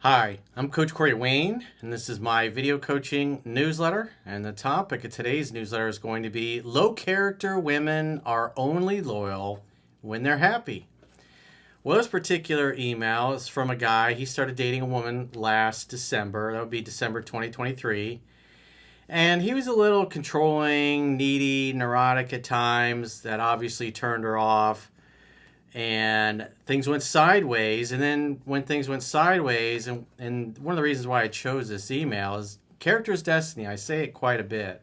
Hi, I'm Coach Corey Wayne, and this is my video coaching newsletter. And the topic of today's newsletter is going to be low character women are only loyal when they're happy. Well, this particular email is from a guy. He started dating a woman last December. That would be December 2023. And he was a little controlling, needy, neurotic at times. That obviously turned her off. And things went sideways. And then when things went sideways, and one of the reasons why I chose this email is character is destiny. I say it quite a bit.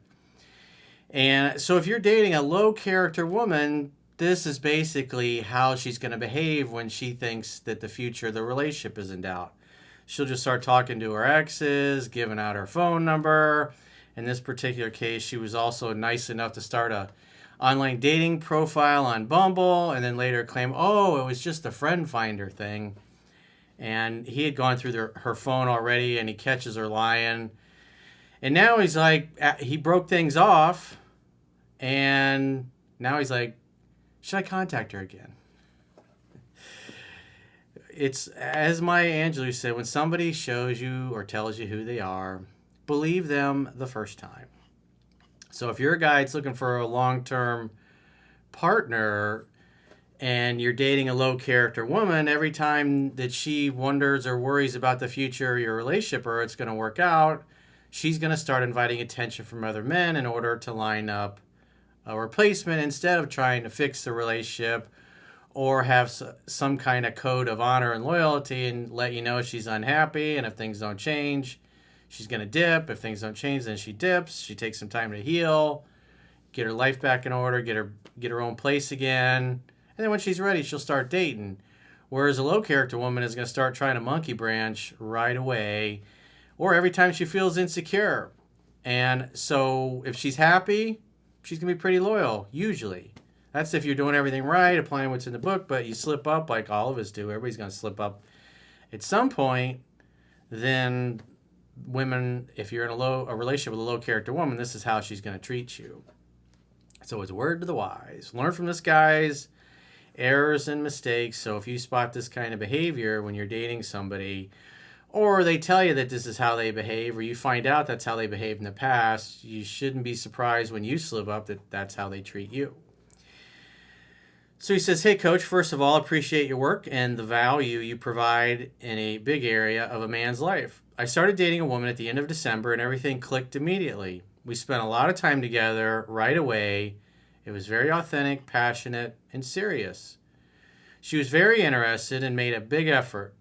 And so if you're dating a low character woman, this is basically how she's going to behave when she thinks that the future of the relationship is in doubt. She'll just start talking to her exes, giving out her phone number. In this particular case, she was also nice enough to start a online dating profile on Bumble and then later claim, oh, it was just a friend finder thing. And he had gone through her phone already and he catches her lying. And now he's like, he broke things off. And now he's like, should I contact her again? It's, as Maya Angelou said, when somebody shows you or tells you who they are, believe them the first time. So if you're a guy that's looking for a long-term partner and you're dating a low-character woman, every time that she wonders or worries about the future of your relationship or it's going to work out, she's going to start inviting attention from other men in order to line up a replacement instead of trying to fix the relationship or have some kind of code of honor and loyalty and let you know she's unhappy, and if things don't change, she's going to dip. If things don't change, then she dips. She takes some time to heal, get her life back in order, get her own place again. And then when she's ready, she'll start dating. Whereas a low character woman is going to start trying to monkey branch right away or every time she feels insecure. And so if she's happy, she's going to be pretty loyal, usually. That's if you're doing everything right, applying what's in the book, but you slip up like all of us do. Everybody's going to slip up at some point. Then women, if you're in a relationship with a low character woman, this is how she's going to treat you. So it's a word to the wise. Learn from this guy's errors and mistakes. So if you spot this kind of behavior when you're dating somebody, or they tell you that this is how they behave, or you find out that's how they behaved in the past, you shouldn't be surprised when you slip up that that's how they treat you. So he says, hey, Coach, first of all, appreciate your work and the value you provide in a big area of a man's life. I started dating a woman at the end of December and everything clicked immediately. We spent a lot of time together right away. It was very authentic, passionate, and serious. She was very interested and made a big effort.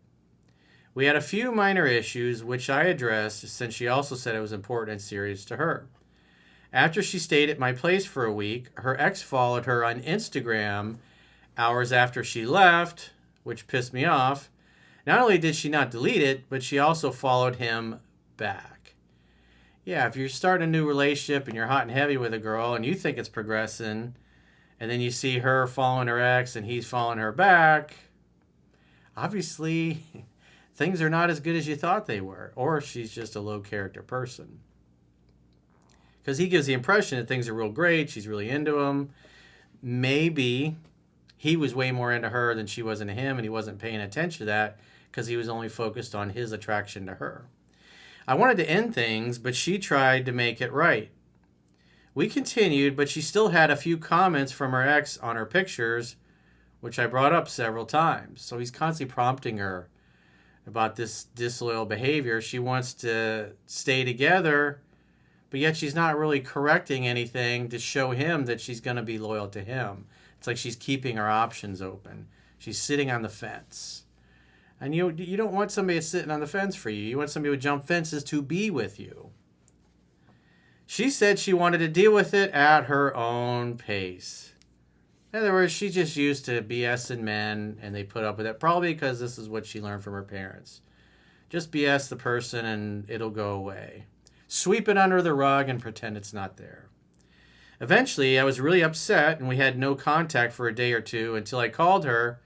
We had a few minor issues, which I addressed since she also said it was important and serious to her. After she stayed at my place for a week, her ex followed her on Instagram hours after she left, which pissed me off. Not only did she not delete it, but she also followed him back. Yeah, if you're starting a new relationship and you're hot and heavy with a girl and you think it's progressing, and then you see her following her ex and he's following her back, obviously things are not as good as you thought they were, or she's just a low character person. Because he gives the impression that things are real great, she's really into him. Maybe he was way more into her than she was into him, and he wasn't paying attention to that because he was only focused on his attraction to her. I wanted to end things, but she tried to make it right. We continued, but she still had a few comments from her ex on her pictures, which I brought up several times. So he's constantly prompting her about this disloyal behavior. She wants to stay together, but yet she's not really correcting anything to show him that she's going to be loyal to him. It's like she's keeping her options open. She's sitting on the fence. And you don't want somebody that's sitting on the fence for you. You want somebody who would jump fences to be with you. She said she wanted to deal with it at her own pace. In other words, she's just used to BSing men, and they put up with it. Probably because this is what she learned from her parents. Just BS the person and it'll go away. Sweep it under the rug and pretend it's not there. Eventually, I was really upset and we had no contact for a day or two until I called her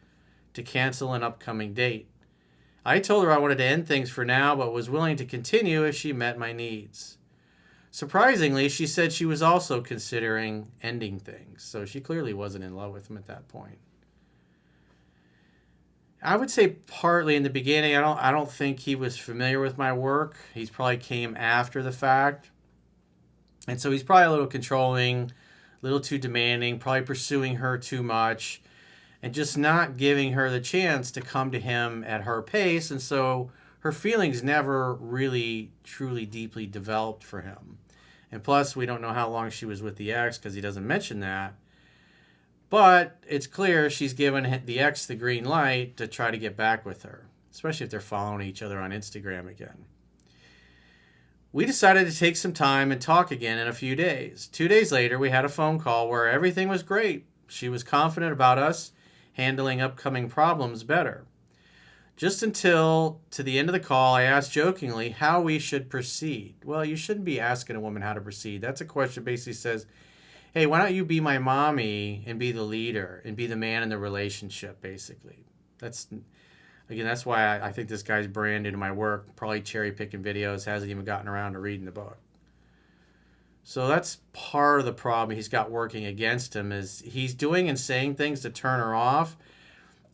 to cancel an upcoming date. I told her I wanted to end things for now, but was willing to continue if she met my needs. Surprisingly, she said she was also considering ending things, so she clearly wasn't in love with him at that point. I would say partly in the beginning. I don't think he was familiar with my work. He's probably came after the fact. And so he's probably a little controlling, a little too demanding, probably pursuing her too much, and just not giving her the chance to come to him at her pace. And so her feelings never really, truly, deeply developed for him. And plus, we don't know how long she was with the ex because he doesn't mention that. But it's clear she's given the ex the green light to try to get back with her, especially if they're following each other on Instagram again. We decided to take some time and talk again in a few days. 2 days later, we had a phone call where everything was great. She was confident about us handling upcoming problems better. Just until to the end of the call, I asked jokingly how we should proceed. Well, you shouldn't be asking a woman how to proceed. That's a question that basically says, hey, why don't you be my mommy and be the leader and be the man in the relationship, basically. That's why I think this guy's brand into my work, probably cherry picking videos, hasn't even gotten around to reading the book. So that's part of the problem he's got working against him is he's doing and saying things to turn her off,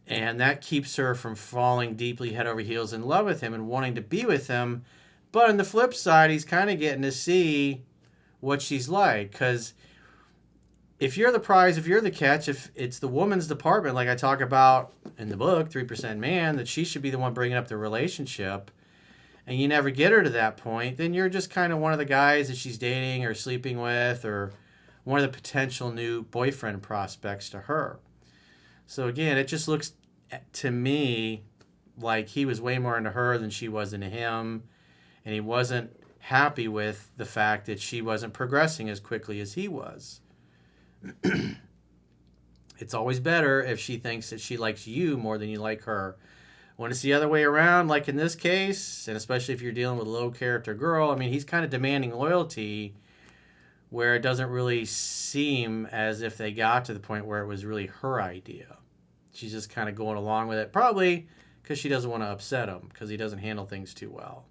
and that keeps her from falling deeply head over heels in love with him and wanting to be with him. But on the flip side, he's kind of getting to see what she's like, because if you're the prize, if you're the catch, if it's the woman's department, like I talk about in the book, 3% Man, that she should be the one bringing up the relationship, and you never get her to that point, then you're just kind of one of the guys that she's dating or sleeping with, or one of the potential new boyfriend prospects to her. So again, it just looks to me like he was way more into her than she was into him, and he wasn't happy with the fact that she wasn't progressing as quickly as he was. It's always better if she thinks that she likes you more than you like her. When it's the other way around, like in this case, and especially if you're dealing with a low character girl, I mean, he's kind of demanding loyalty where it doesn't really seem as if they got to the point where it was really her idea. She's just kind of going along with it, probably because she doesn't want to upset him because he doesn't handle things too well.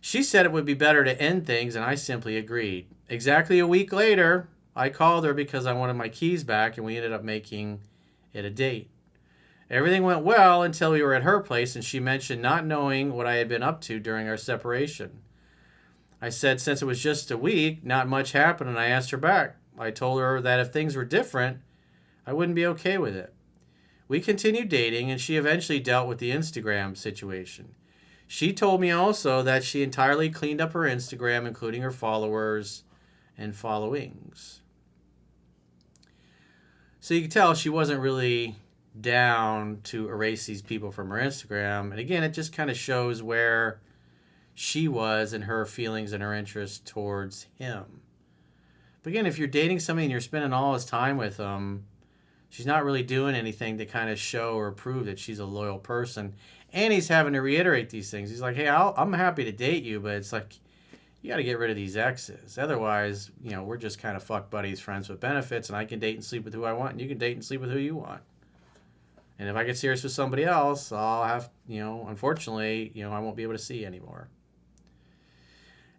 She said it would be better to end things, and I simply agreed. Exactly a week later, I called her because I wanted my keys back, and we ended up making it a date. Everything went well until we were at her place, and she mentioned not knowing what I had been up to during our separation. I said since it was just a week, not much happened, and I asked her back. I told her that if things were different, I wouldn't be okay with it. We continued dating, and she eventually dealt with the Instagram situation. She told me also that she entirely cleaned up her Instagram, including her followers and followings. So you can tell she wasn't really down to erase these people from her Instagram. And again, it just kind of shows where she was in her feelings and her interest towards him. But again, if you're dating somebody and you're spending all his time with them, she's not really doing anything to kind of show or prove that she's a loyal person. And he's having to reiterate these things. He's like, hey, I'm happy to date you, but it's like, you got to get rid of these exes. Otherwise, we're just kind of fuck buddies, friends with benefits, and I can date and sleep with who I want, and you can date and sleep with who you want. And if I get serious with somebody else, I'll have, unfortunately, I won't be able to see anymore.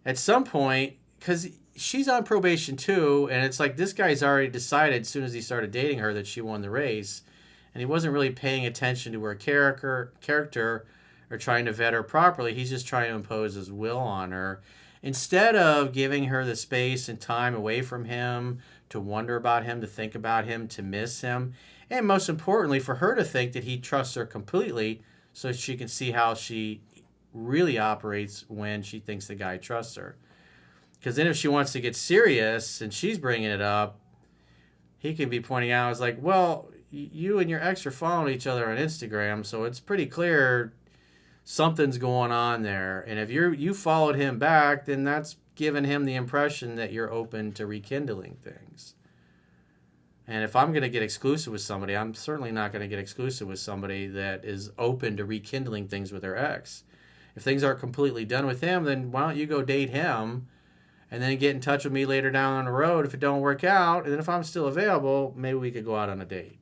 At some point, because she's on probation too, and it's like this guy's already decided as soon as he started dating her that she won the race, and he wasn't really paying attention to her character or trying to vet her properly. He's just trying to impose his will on her. Instead of giving her the space and time away from him to wonder about him, to think about him, to miss him, and most importantly, for her to think that he trusts her completely so she can see how she really operates when she thinks the guy trusts her. Because then if she wants to get serious and she's bringing it up, he can be pointing out, it's like, well, you and your ex are following each other on Instagram, so it's pretty clear something's going on there. And if you followed him back, then that's giving him the impression that you're open to rekindling things. And if I'm going to get exclusive with somebody, I'm certainly not going to get exclusive with somebody that is open to rekindling things with their ex. If things aren't completely done with him, then why don't you go date him and then get in touch with me later down on the road if it don't work out. And then if I'm still available, maybe we could go out on a date.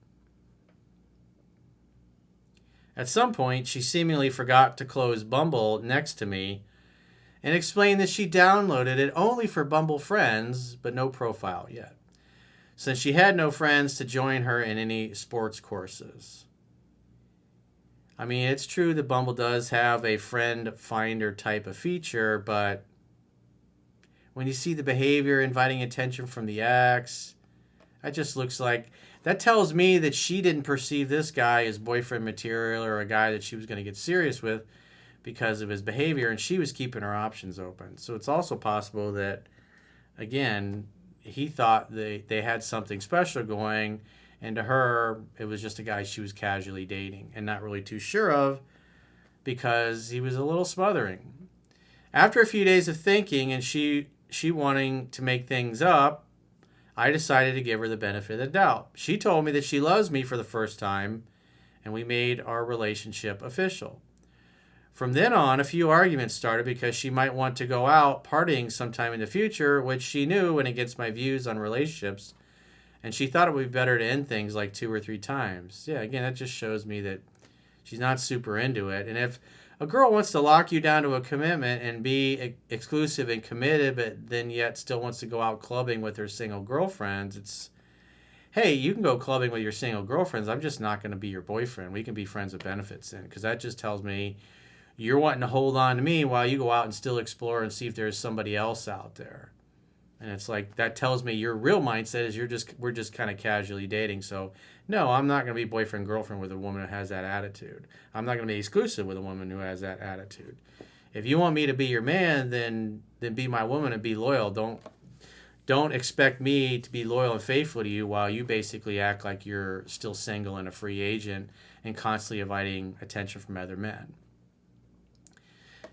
At some point, she seemingly forgot to close Bumble next to me and explained that she downloaded it only for Bumble friends, but no profile yet, since she had no friends to join her in any sports courses. I mean, it's true that Bumble does have a friend finder type of feature, but when you see the behavior, inviting attention from the ex, that just looks like, that tells me that she didn't perceive this guy as boyfriend material or a guy that she was going to get serious with because of his behavior, and she was keeping her options open. So it's also possible that, again, he thought they had something special going, and to her, it was just a guy she was casually dating and not really too sure of because he was a little smothering. After a few days of thinking and she wanting to make things up, I decided to give her the benefit of the doubt. She told me that she loves me for the first time, and we made our relationship official. From then on, a few arguments started because she might want to go out partying sometime in the future, which she knew went against my views on relationships, and she thought it would be better to end things like 2 or 3 times. Yeah, again, that just shows me that she's not super into it. And if a girl wants to lock you down to a commitment and be exclusive and committed, but then yet still wants to go out clubbing with her single girlfriends, it's, hey, you can go clubbing with your single girlfriends. I'm just not going to be your boyfriend. We can be friends with benefits then, because that just tells me you're wanting to hold on to me while you go out and still explore and see if there's somebody else out there. And it's like, that tells me your real mindset is we're just kind of casually dating. So no, I'm not going to be boyfriend girlfriend with a woman who has that attitude. I'm not going to be exclusive with a woman who has that attitude. If you want me to be your man, then be my woman and be loyal. Don't expect me to be loyal and faithful to you while you basically act like you're still single and a free agent and constantly inviting attention from other men.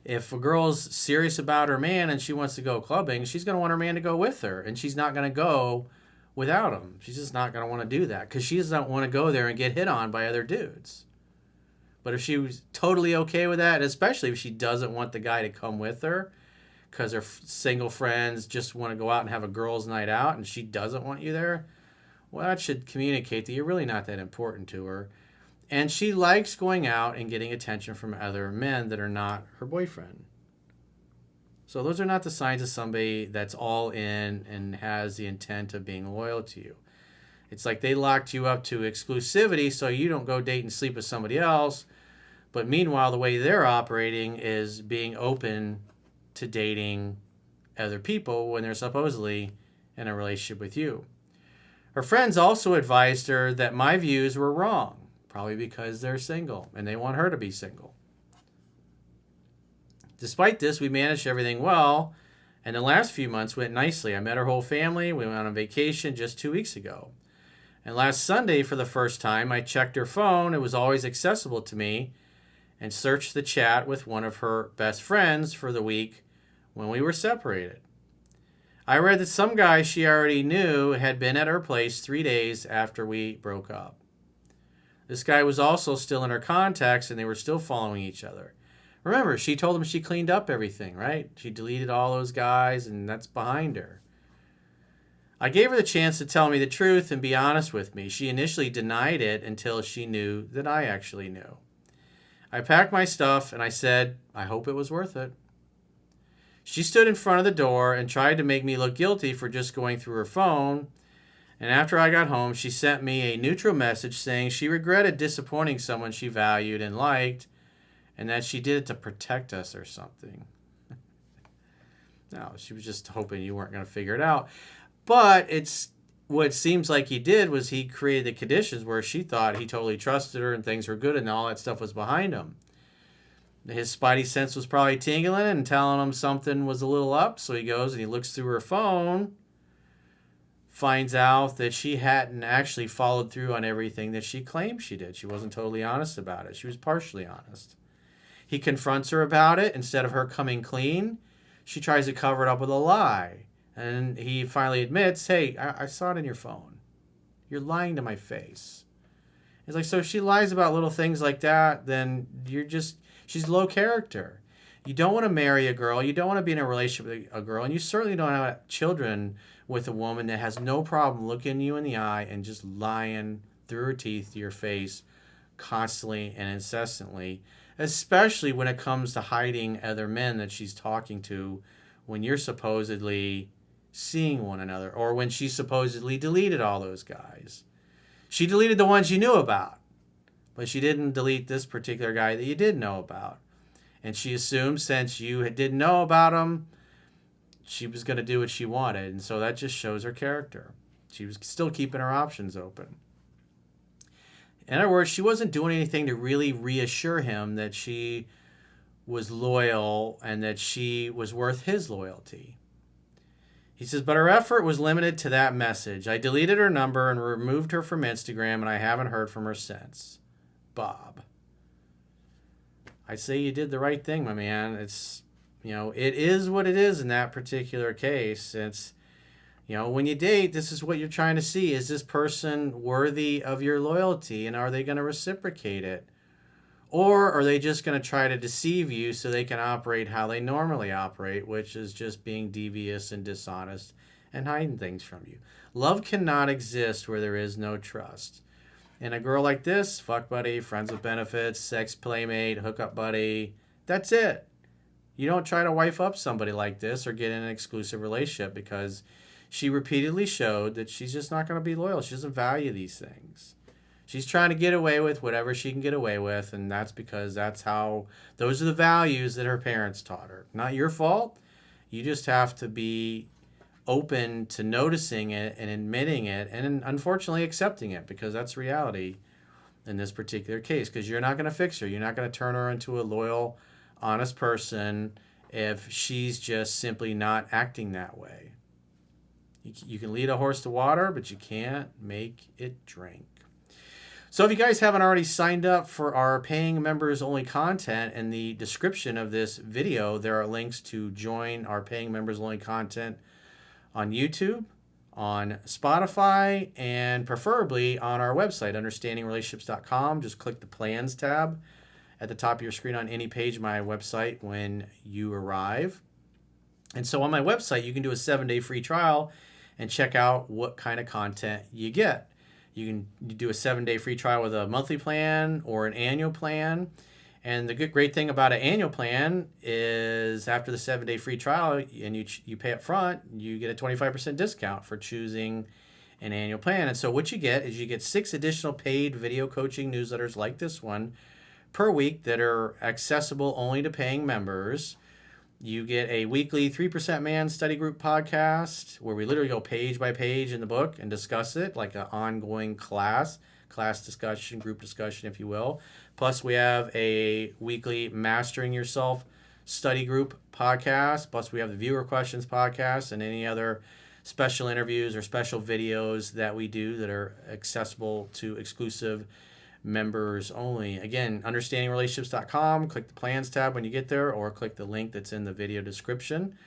If a girl's serious about her man and she wants to go clubbing, she's going to want her man to go with her, and she's not going to go without him. She's just not going to want to do that because she doesn't want to go there and get hit on by other dudes. But if she was totally okay with that, and especially if she doesn't want the guy to come with her because her single friends just want to go out and have a girls' night out and she doesn't want you there, well, that should communicate that you're really not that important to her. And she likes going out and getting attention from other men that are not her boyfriend. So those are not the signs of somebody that's all in and has the intent of being loyal to you. It's like they locked you up to exclusivity so you don't go date and sleep with somebody else. But meanwhile, the way they're operating is being open to dating other people when they're supposedly in a relationship with you. Her friends also advised her that my views were wrong. Probably because they're single and they want her to be single. Despite this, we managed everything well, and the last few months went nicely. I met her whole family. We went on vacation just 2 weeks ago. And last Sunday, for the first time, I checked her phone. It was always accessible to me, and searched the chat with one of her best friends for the week when we were separated. I read that some guy she already knew had been at her place 3 days after we broke up. This guy was also still in her contacts, and they were still following each other. Remember, she told him she cleaned up everything, right? She deleted all those guys, and that's behind her. I gave her the chance to tell me the truth and be honest with me. She initially denied it until she knew that I actually knew. I packed my stuff, and I said, I hope it was worth it. She stood in front of the door and tried to make me look guilty for just going through her phone. And after I got home, she sent me a neutral message saying she regretted disappointing someone she valued and liked, and that she did it to protect us or something. No, she was just hoping you weren't going to figure it out. But it's what it seems like he did was he created the conditions where she thought he totally trusted her and things were good and all that stuff was behind him. His spidey sense was probably tingling and telling him something was a little up, so he goes and he looks through her phone, finds out that she hadn't actually followed through on everything that she claimed she did. She wasn't totally honest about it. She was partially honest. He confronts her about it. Instead of her coming clean, she tries to cover it up with a lie. And he finally admits, hey, I saw it in your phone. You're lying to my face. He's like, so if she lies about little things like that, then she's low character. You don't want to marry a girl. You don't want to be in a relationship with a girl. And you certainly don't have children with a woman that has no problem looking you in the eye and just lying through her teeth to your face constantly and incessantly, especially when it comes to hiding other men that she's talking to when you're supposedly seeing one another, or when she supposedly deleted all those guys. She deleted the ones you knew about, but she didn't delete this particular guy that you did know about. And she assumed since you didn't know about him, she was going to do what she wanted. And so that just shows her character. She was still keeping her options open. In other words, she wasn't doing anything to really reassure him that she was loyal and that she was worth his loyalty. He says, but her effort was limited to that message. I deleted her number and removed her from Instagram, and I haven't heard from her since. Bob. I say you did the right thing, my man. It's, it is what it is in that particular case. It's, when you date, this is what you're trying to see. Is this person worthy of your loyalty, and are they going to reciprocate it? Or are they just going to try to deceive you so they can operate how they normally operate, which is just being devious and dishonest and hiding things from you? Love cannot exist where there is no trust. And a girl like this, fuck buddy, friends with benefits, sex playmate, hookup buddy, that's it. You don't try to wife up somebody like this or get in an exclusive relationship, because she repeatedly showed that she's just not going to be loyal. She doesn't value these things. She's trying to get away with whatever she can get away with, and that's because those are the values that her parents taught her. Not your fault. You just have to be open to noticing it and admitting it and unfortunately accepting it, because that's reality in this particular case, because you're not going to fix her. You're not going to turn her into a loyal, honest person if she's just simply not acting that way. You can lead a horse to water, but you can't make it drink. So if you guys haven't already signed up for our paying members only content, in the description of this video, there are links to join our paying members only content on YouTube, on Spotify, and preferably on our website, understandingrelationships.com. Just click the plans tab at the top of your screen on any page of my website when you arrive. And so on my website, you can do a 7-day free trial and check out what kind of content you get. You can do a 7-day free trial with a monthly plan or an annual plan. And the great thing about an annual plan is after the 7-day free trial and you pay up front, you get a 25% discount for choosing an annual plan. And so what you get is you get 6 additional paid video coaching newsletters like this one per week that are accessible only to paying members. You get a weekly 3% Man study group podcast where we literally go page by page in the book and discuss it like an ongoing class discussion, group discussion, if you will. Plus, we have a weekly Mastering Yourself study group podcast. Plus, we have the Viewer Questions podcast and any other special interviews or special videos that we do that are accessible to exclusive members only. Again, understandingrelationships.com. Click the plans tab when you get there, or click the link that's in the video description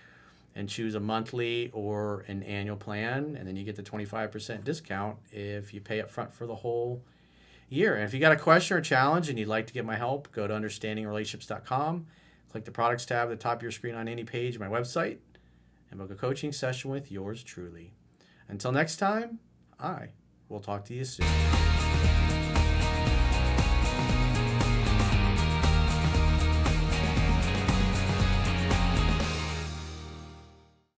and choose a monthly or an annual plan, and then you get the 25% discount if you pay up front for the whole year. And if you got a question or challenge and you'd like to get my help, go to understandingrelationships.com, click the products tab at the top of your screen on any page of my website, and book a coaching session with yours truly. Until next time, I will talk to you soon.